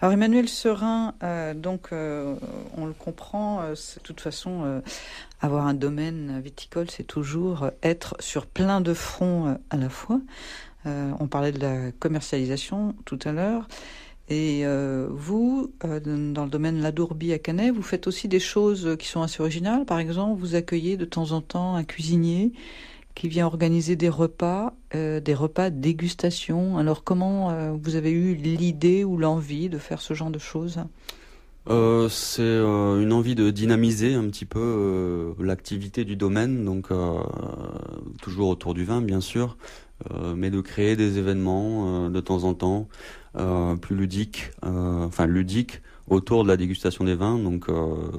Alors Emmanuel Serin, on le comprend, de toute façon, avoir un domaine viticole, c'est toujours être sur plein de fronts à la fois. On parlait de la commercialisation tout à l'heure. Et vous, dans le domaine Ladourbi à Canet, vous faites aussi des choses qui sont assez originales. Par exemple, vous accueillez de temps en temps un cuisinier qui vient organiser des repas dégustation. Alors comment vous avez eu l'idée ou l'envie de faire ce genre de choses? C'est une envie de dynamiser un petit peu l'activité du domaine, donc toujours autour du vin bien sûr, mais de créer des événements de temps en temps plus ludiques, autour de la dégustation des vins, donc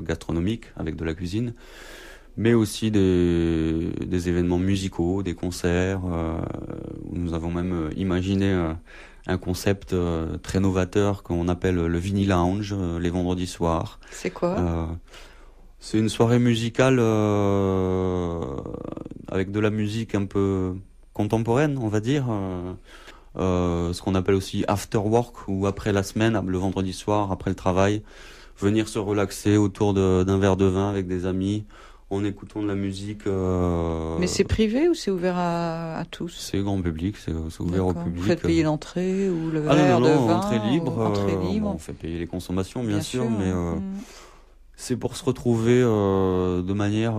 gastronomiques avec de la cuisine, mais aussi des événements musicaux, des concerts, où nous avons même imaginé un concept très novateur qu'on appelle le Vini Lounge, les vendredis soirs. C'est quoi? C'est une soirée musicale avec de la musique un peu contemporaine, on va dire. Ce qu'on appelle aussi after work, ou après la semaine, le vendredi soir, après le travail, venir se relaxer autour d'un verre de vin avec des amis, en écoutant de la musique. Mais c'est privé ou c'est ouvert à tous? C'est grand public, c'est ouvert au public. Vous faites payer l'entrée ou le Ah verre non, de non, vin? entrée libre. Entrée libre. On fait payer les consommations, bien sûr, mais hein. c'est pour se retrouver de manière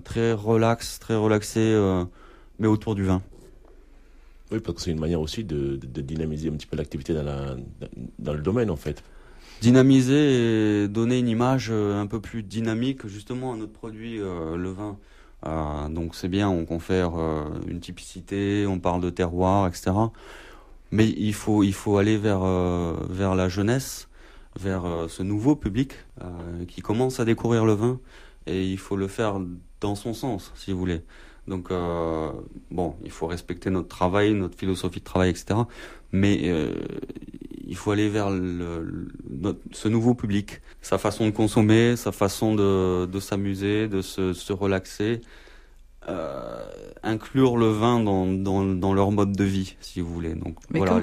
très relaxée, mais autour du vin. Oui, parce que c'est une manière aussi de dynamiser un petit peu l'activité dans le domaine, en fait. Dynamiser et donner une image un peu plus dynamique justement à notre produit, le vin. Donc c'est bien, on confère une typicité, on parle de terroir, etc. Mais il faut aller vers la jeunesse, vers ce nouveau public qui commence à découvrir le vin, et il faut le faire dans son sens, si vous voulez. Donc il faut respecter notre travail, notre philosophie de travail, etc. Mais il faut aller vers ce nouveau public, sa façon de consommer, sa façon de s'amuser, de se relaxer, inclure le vin dans leur mode de vie, si vous voulez. Donc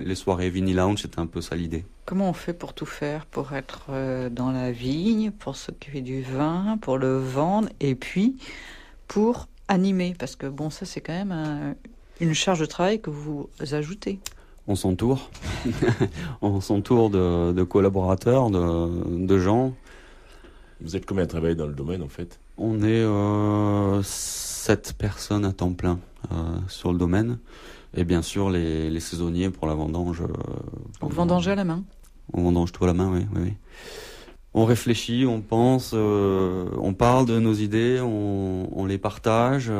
les soirées Vini Lounge, c'était un peu ça l'idée. Comment on fait pour tout faire, pour être dans la vigne, pour s'occuper du vin, pour le vendre, et puis pour animer? Parce que ça c'est quand même une charge de travail que vous ajoutez. On s'entoure. On s'entoure de collaborateurs, de gens. Vous êtes combien à travailler dans le domaine, en fait? On est 7 personnes à temps plein sur le domaine. Et bien sûr, les saisonniers pour la vendange. Vous vendangez à la main? On vendange tout à la main, oui. On réfléchit, on pense, on parle de nos idées, on les partage.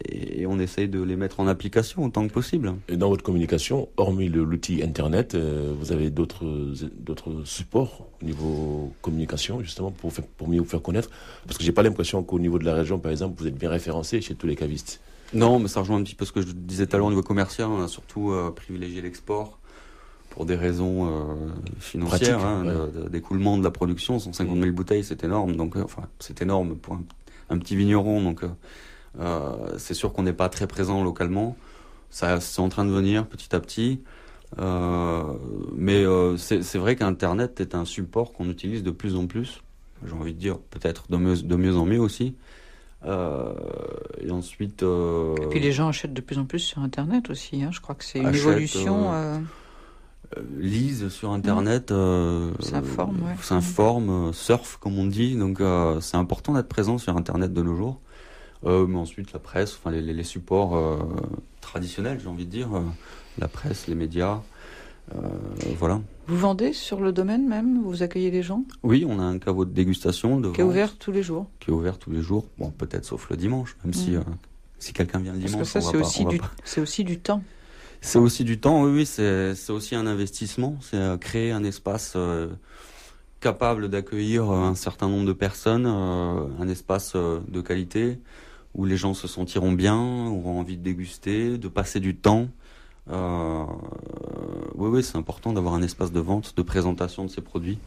Et on essaye de les mettre en application autant que possible. Et dans votre communication, hormis l'outil Internet, vous avez d'autres supports au niveau communication, justement, pour mieux vous faire connaître? Parce que j'ai pas l'impression qu'au niveau de la région, par exemple, vous êtes bien référencé chez tous les cavistes. Non, mais ça rejoint un petit peu ce que je disais tout à l'heure au niveau commercial. On a surtout privilégié l'export pour des raisons financières, d'écoulement de la production. 150 000 bouteilles, c'est énorme. Donc, c'est énorme pour un petit vigneron. Donc, c'est sûr qu'on n'est pas très présent localement. Ça, c'est en train de venir petit à petit. Mais c'est vrai qu'Internet est un support qu'on utilise de plus en plus. J'ai envie de dire peut-être de mieux en mieux aussi. Et ensuite... Et puis les gens achètent de plus en plus sur Internet aussi. Je crois que c'est une évolution... lisent sur Internet, s'informent, surfent comme on dit. Donc c'est important d'être présent sur Internet de nos jours. Mais ensuite la presse, les supports traditionnels, j'ai envie de dire, la presse, les médias, voilà. Vous vendez sur le domaine même? Vous accueillez les gens? Oui, on a un caveau de dégustation qui est ouvert tous les jours. Qui est ouvert tous les jours, peut-être sauf le dimanche, même si quelqu'un vient le dimanche. Parce que ça, c'est aussi du temps. C'est aussi du temps, oui, c'est aussi un investissement. C'est créer un espace capable d'accueillir un certain nombre de personnes, un espace de qualité où les gens se sentiront bien, auront envie de déguster, de passer du temps. Oui, c'est important d'avoir un espace de vente, de présentation de ces produits.